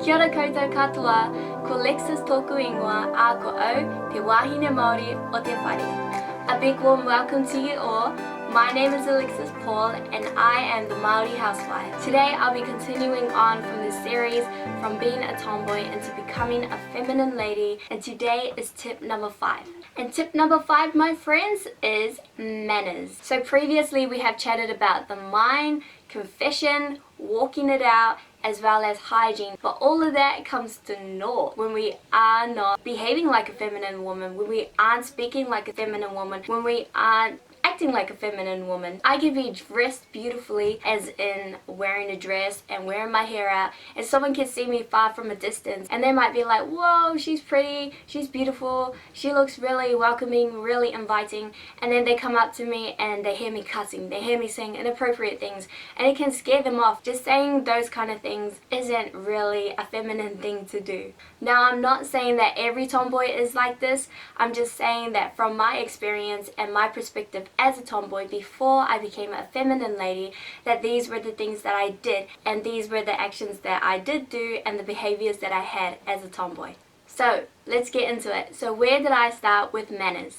Kia ora koutou katoa, ko Lexus tōku ingoa a ko au te wahine Māori o te whare. A big warm welcome to you all. My name is Alexis Paul and I am the Māori housewife. Today I'll be continuing on from the series from being a tomboy into becoming a feminine lady, and today is tip number 5. And tip number 5, my friends, is manners. So previously we have chatted about the mind, confession, walking it out, as well as hygiene, but all of that comes to naught when we are not behaving like a feminine woman, when we aren't speaking like a feminine woman, when we aren't acting like a feminine woman. I can be dressed beautifully, as in wearing a dress and wearing my hair out, and someone can see me far from a distance and they might be like, whoa, she's pretty, she's beautiful, she looks really welcoming, really inviting, and then they come up to me and they hear me cussing, they hear me saying inappropriate things, and it can scare them off. Just saying those kind of things isn't really a feminine thing to do. Now, I'm not saying that every tomboy is like this. I'm just saying that from my experience and my perspective as a tomboy before I became a feminine lady, that these were the things that I did, and these were the actions that I did do and the behaviors that I had as a tomboy. So let's get into it. So where did I start with manners?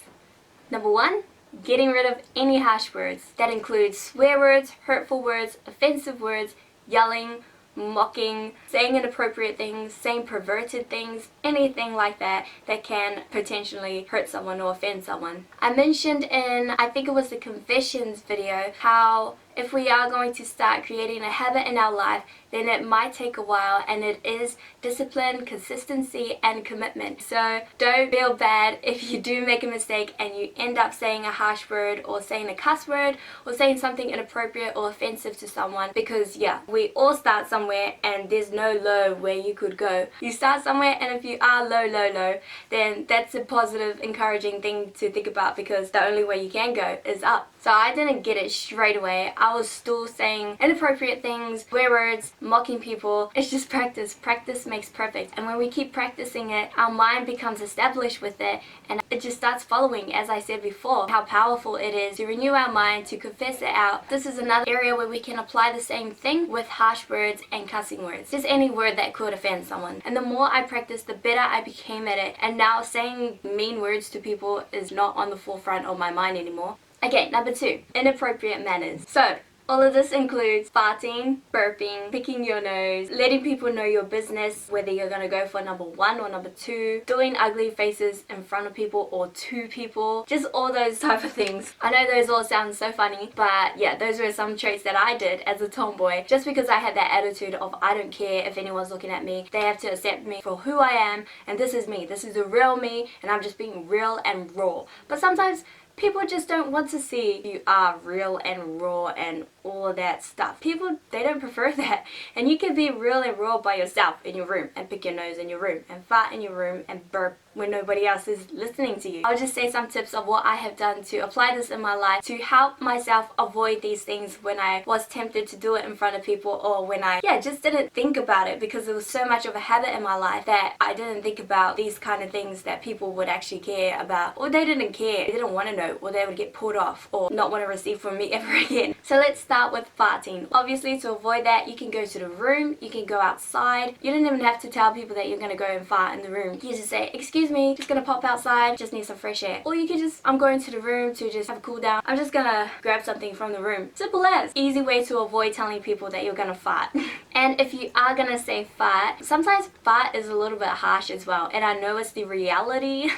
Number 1, getting rid of any harsh words. That includes swear words, hurtful words, offensive words, yelling, mocking, saying inappropriate things, saying perverted things, anything like that that can potentially hurt someone or offend someone. I mentioned in, I think it was the confessions video, how if we are going to start creating a habit in our life, then it might take a while, and it is discipline, consistency, and commitment. So don't feel bad if you do make a mistake and you end up saying a harsh word or saying a cuss word or saying something inappropriate or offensive to someone, because yeah, we all start somewhere and there's no low where you could go. You start somewhere, and if you are low, then that's a positive, encouraging thing to think about, because the only way you can go is up. So I didn't get it straight away. I was still saying inappropriate things, swear words, mocking people. It's just practice. Practice makes perfect. And when we keep practicing it, our mind becomes established with it, and it just starts following, as I said before, how powerful it is to renew our mind, to confess it out. This is another area where we can apply the same thing with harsh words and cussing words. Just any word that could offend someone. And the more I practiced, the better I became at it. And now saying mean words to people is not on the forefront of my mind anymore. Okay, number 2, inappropriate manners. So, all of this includes farting, burping, picking your nose, letting people know your business, whether you're going to go for number 1 or number 2, doing ugly faces in front of people or to people, just all those type of things. I know those all sound so funny, but yeah, those were some traits that I did as a tomboy, just because I had that attitude of I don't care if anyone's looking at me, they have to accept me for who I am, and this is me, this is the real me, and I'm just being real and raw. But sometimes people just don't want to see you are real and raw and all of that stuff. People, they don't prefer that. And you can be real and raw by yourself in your room, and pick your nose in your room, and fart in your room, and burp when nobody else is listening to you. I'll just say some tips of what I have done to apply this in my life to help myself avoid these things when I was tempted to do it in front of people, or when I just didn't think about it, because it was so much of a habit in my life that I didn't think about these kind of things that people would actually care about, or they didn't care, they didn't want to know, or they would get pulled off or not want to receive from me ever again. So let's start with farting. Obviously, to avoid that, you can go to the room, you can go outside. You don't even have to tell people that you're going to go and fart in the room. You just say, excuse me, just gonna pop outside, just need some fresh air. Or you can just, I'm going to the room to just have a cool down, I'm just gonna grab something from the room. Simple as. Easy way to avoid telling people that you're gonna fart. And if you are gonna say fart, sometimes fart is a little bit harsh as well, and I know it's the reality.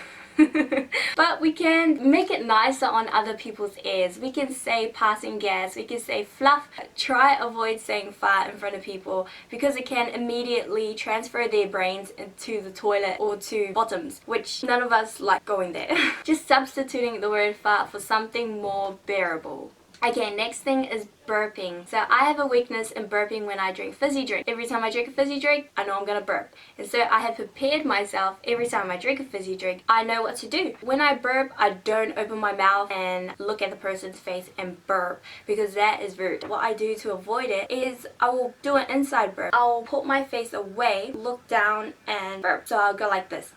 But we can make it nicer on other people's ears. We can say passing gas, we can say fluff. Try avoid saying fart in front of people, because it can immediately transfer their brains into the toilet or to bottoms, which none of us like going there. Just substituting the word fart for something more bearable. Okay, next thing is burping. So I have a weakness in burping when I drink fizzy drink. Every time I drink a fizzy drink, I know I'm gonna burp. And so I have prepared myself every time I drink a fizzy drink. I know what to do. When I burp, I don't open my mouth and look at the person's face and burp, because that is rude. What I do to avoid it is I will do an inside burp. I'll put my face away, look down, and burp. So I'll go like this.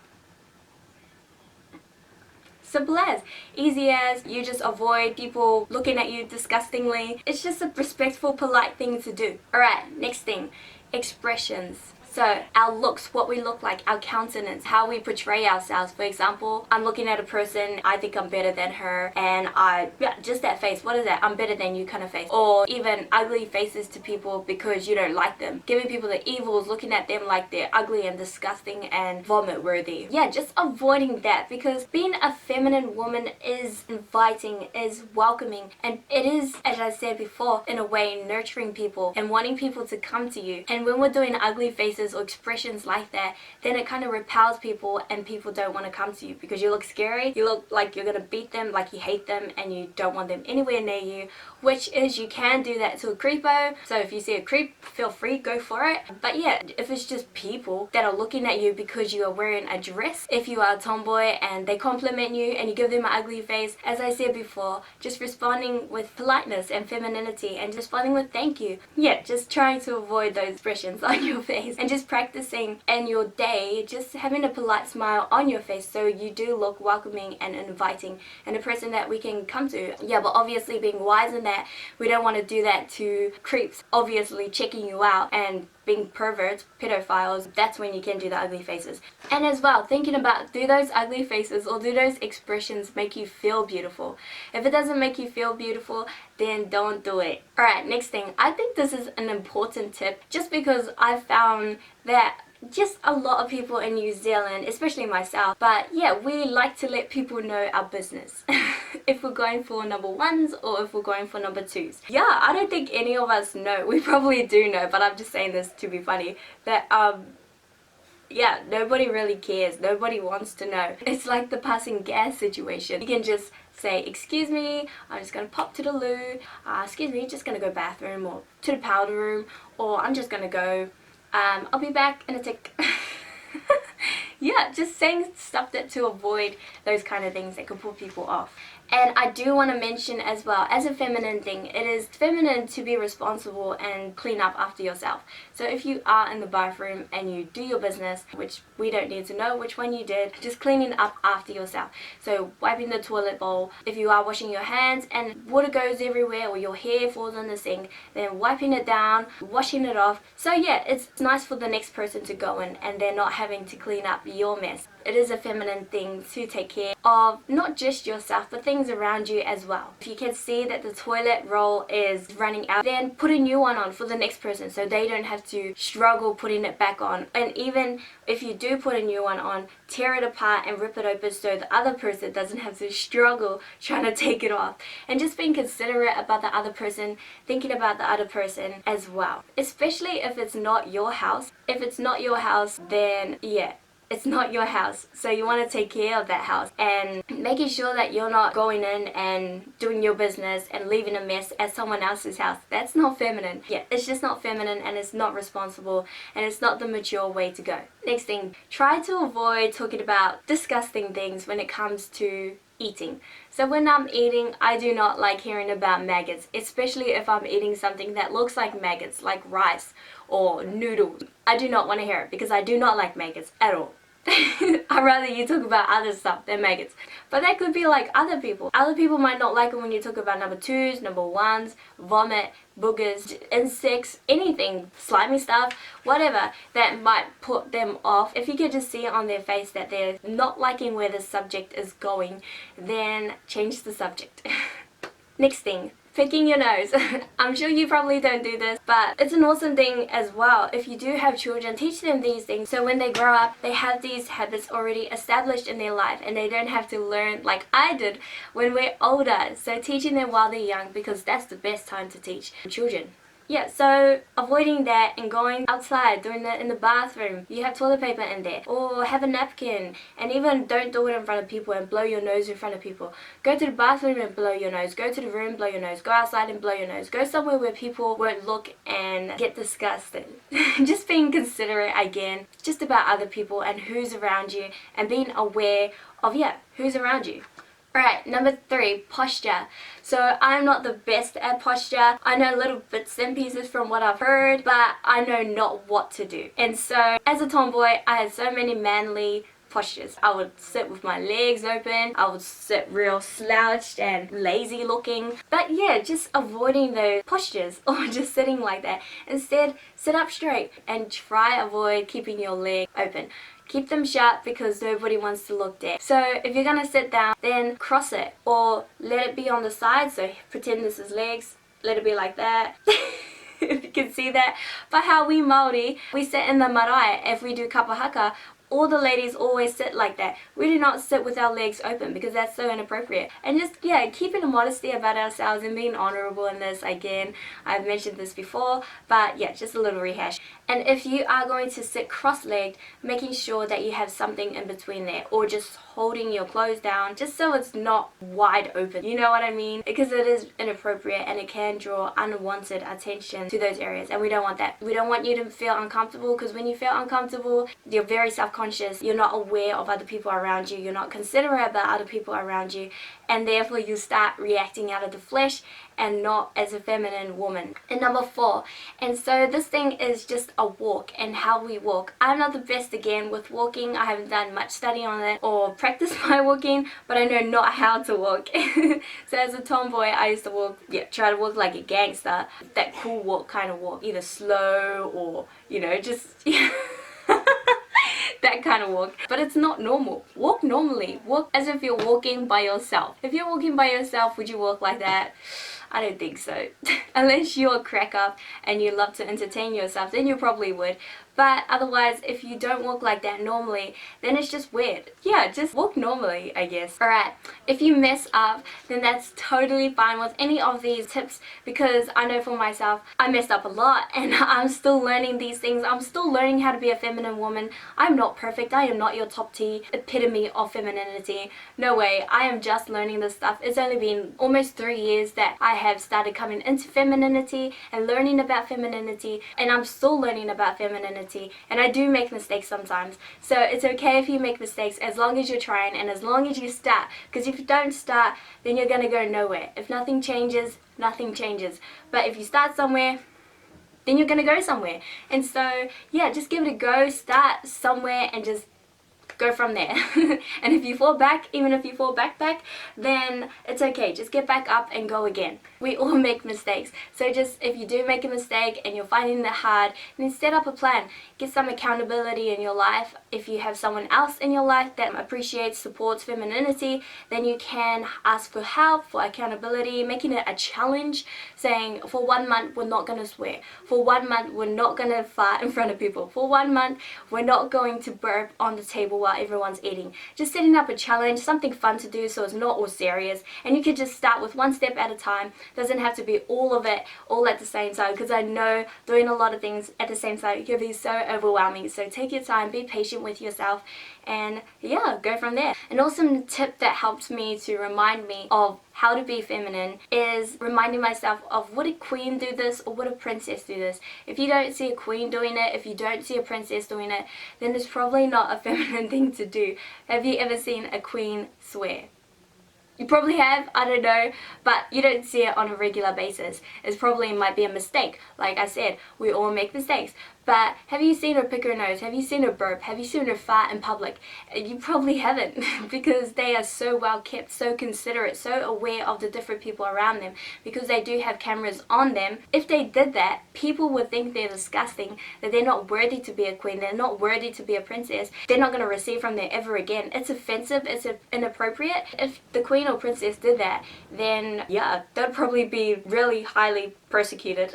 Simple as. Easy as. You just avoid people looking at you disgustingly. It's just a respectful, polite thing to do. Alright, next thing. Expressions. So our looks, what we look like, our countenance, how we portray ourselves. For example, I'm looking at a person, I think I'm better than her, and just that face, what is that? I'm better than you kind of face. Or even ugly faces to people because you don't like them. Giving people the evils, looking at them like they're ugly and disgusting and vomit worthy. Yeah, just avoiding that, because being a feminine woman is inviting, is welcoming, and it is, as I said before, in a way nurturing people and wanting people to come to you. And when we're doing ugly faces or expressions like that, then it kind of repels people and people don't want to come to you because you look scary, you look like you're gonna beat them, like you hate them and you don't want them anywhere near you, which is, you can do that to a creepo. So if you see a creep, feel free, go for it. But yeah, if it's just people that are looking at you because you are wearing a dress, if you are a tomboy and they compliment you and you give them an ugly face, as I said before, just responding with politeness and femininity and responding with thank you. Yeah, just trying to avoid those expressions on your face and just practicing in your day, just having a polite smile on your face so you do look welcoming and inviting and a person that we can come to. Yeah, but obviously being wise in that, we don't want to do that to creeps, obviously checking you out and being perverts, pedophiles. That's when you can do the ugly faces. And as well, thinking about, do those ugly faces or do those expressions make you feel beautiful? If it doesn't make you feel beautiful, then don't do it. Alright, next thing. I think this is an important tip just because I found that just a lot of people in New Zealand, especially myself, but yeah, we like to let people know our business. If we're going for number ones or if we're going for number twos. Yeah, I don't think any of us know. We probably do know, but I'm just saying this to be funny. That yeah, nobody really cares. Nobody wants to know. It's like the passing gas situation. You can just say, excuse me, I'm just gonna pop to the loo. Excuse me, just gonna go bathroom or to the powder room, or I'm just gonna go. I'll be back in a tick. Yeah, just saying stuff that to avoid those kind of things that could put people off. And I do want to mention as well, as a feminine thing, it is feminine to be responsible and clean up after yourself. So if you are in the bathroom and you do your business, which we don't need to know which one you did, just cleaning up after yourself. So wiping the toilet bowl, if you are washing your hands and water goes everywhere or your hair falls in the sink, then wiping it down, washing it off. So yeah, it's nice for the next person to go in and they're not having to clean up your mess. It is a feminine thing to take care of not just yourself but things around you as well. If you can see that the toilet roll is running out, then put a new one on for the next person so they don't have to struggle putting it back on. And even if you do put a new one on, tear it apart and rip it open so the other person doesn't have to struggle trying to take it off. And just being considerate about the other person, thinking about the other person as well. Especially if it's not your house. If it's not your house, then yeah, it's not your house, so you want to take care of that house and making sure that you're not going in and doing your business and leaving a mess at someone else's house. That's not feminine. Yeah, it's just not feminine and it's not responsible and it's not the mature way to go. Next thing, try to avoid talking about disgusting things when it comes to eating. So when I'm eating, I do not like hearing about maggots, especially if I'm eating something that looks like maggots, like rice or noodles. I do not want to hear it because I do not like maggots at all. I'd rather you talk about other stuff than maggots. But that could be like other people. Other people might not like it when you talk about number twos, number ones, vomit, boogers, insects, anything, slimy stuff, whatever that might put them off. If you can just see it on their face that they're not liking where the subject is going, then change the subject. Next thing, picking your nose. I'm sure you probably don't do this, but it's an awesome thing as well. If you do have children, teach them these things so when they grow up, they have these habits already established in their life and they don't have to learn like I did when we're older. So teaching them while they're young, because that's the best time to teach children. Yeah, so avoiding that and going outside, doing that in the bathroom. You have toilet paper in there, or have a napkin, and even don't do it in front of people and blow your nose in front of people. Go to the bathroom and blow your nose. Go to the room, blow your nose. Go outside and blow your nose. Go somewhere where people won't look and get disgusted. Just being considerate again, just about other people and who's around you, and being aware of, yeah, who's around you. Alright, number 3, posture. So I'm not the best at posture. I know little bits and pieces from what I've heard, but I know not what to do. And so as a tomboy, I had so many manly postures. I would sit with my legs open, I would sit real slouched and lazy looking. But yeah, just avoiding those postures or just sitting like that. Instead, sit up straight and try avoid keeping your leg open. Keep them shut because nobody wants to look dead. So if you're gonna sit down, then cross it or let it be on the side. So pretend this is legs, let it be like that. If you can see that. But how we Māori, we sit in the marae. If we do kapa haka, all the ladies always sit like that. We do not sit with our legs open because that's so inappropriate. And just, yeah, keeping a modesty about ourselves and being honorable in this. Again, I've mentioned this before, but yeah, just a little rehash. And if you are going to sit cross-legged, making sure that you have something in between there, or just holding your clothes down just so it's not wide open. You know what I mean? Because it is inappropriate and it can draw unwanted attention to those areas, and we don't want that. We don't want you to feel uncomfortable, because when you feel uncomfortable, you're very self-conscious, you're not aware of other people around you, you're not considerate about other people around you, and therefore you start reacting out of the flesh and not as a feminine woman. And number 4, and so this thing is just a walk and how we walk. I'm not the best again with walking. I haven't done much study on it or practice my walking, but I know not how to walk. So as a tomboy, I used to walk, try to walk like a gangster, that cool walk kind of walk, either slow or, you know, just that kind of walk. But it's not normal. Walk normally. Walk as if you're walking by yourself. If you're walking by yourself, would you walk like that? I don't think so. Unless you're a crack up and you love to entertain yourself, then you probably would. But otherwise, if you don't walk like that normally, then it's just weird. Yeah, just walk normally, I guess. Alright, if you mess up, then that's totally fine with any of these tips, because I know for myself, I messed up a lot and I'm still learning these things. I'm still learning how to be a feminine woman. I'm not perfect. I am not your top T epitome of femininity. No way. I am just learning this stuff. It's only been almost 3 years that I have started coming into femininity and learning about femininity, and I'm still learning about femininity. And I do make mistakes sometimes, so it's okay if you make mistakes as long as you're trying and as long as you start, because if you don't start, then you're gonna go nowhere. If nothing changes, nothing changes. But if you start somewhere, then you're gonna go somewhere. And so yeah, just give it a go, start somewhere and just go from there. And if you fall back, even if you fall back, then it's okay. Just get back up and go again. We all make mistakes. So just, if you do make a mistake and you're finding it hard, then set up a plan. Get some accountability in your life. If you have someone else in your life that appreciates, supports femininity, then you can ask for help, for accountability, making it a challenge, saying for 1 month we're not going to swear. For 1 month we're not going to fart in front of people. For 1 month we're not going to burp on the table while everyone's eating. Just setting up a challenge, something fun to do so it's not all serious, and you can just start with 1 step at a time. Doesn't have to be all of it all at the same time, because I know doing a lot of things at the same time can be so overwhelming. So take your time, be patient with yourself, and yeah, go from there. An awesome tip that helped me to remind me of how to be feminine is reminding myself of, would a queen do this or would a princess do this? If you don't see a queen doing it, if you don't see a princess doing it, then it's probably not a feminine thing to do. Have you ever seen a queen swear? You probably have, I don't know, but you don't see it on a regular basis. It probably might be a mistake. Like I said, we all make mistakes. But have you seen her pick her nose? Have you seen her burp? Have you seen her fart in public? You probably haven't, because they are so well kept, so considerate, so aware of the different people around them, because they do have cameras on them. If they did that, people would think they're disgusting, that they're not worthy to be a queen, they're not worthy to be a princess. They're not going to receive from there ever again. It's offensive, it's inappropriate. If the queen or princess did that, then yeah, they'd probably be really highly persecuted.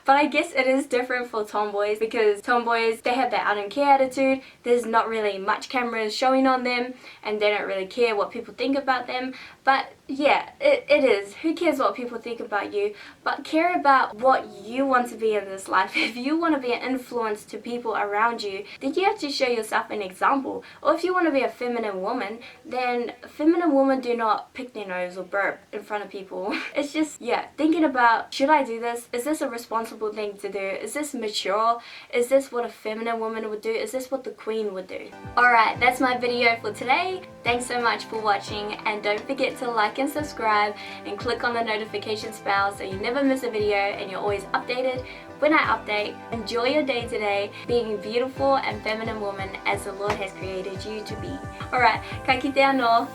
But I guess it is different for tomboys, because tomboys, they have that I don't care attitude. There's not really much cameras showing on them, and they don't really care what people think about them. But yeah, it is. Who cares what people think about you? But care about what you want to be in this life. If you want to be an influence to people around you, then you have to show yourself an example. Or if you want to be a feminine woman, then feminine women do not pick their nose or burp in front of people. It's just, yeah, thinking about, should I do this? Is this a responsible thing to do? Is this mature? Is this what a feminine woman would do? Is this what the queen would do? Alright, that's my video for today. Thanks so much for watching, and don't forget to like and subscribe and click on the notifications bell so you never miss a video and you're always updated when I update. Enjoy your day today, being a beautiful and feminine woman as the Lord has created you to be. Alright, ka kite anō.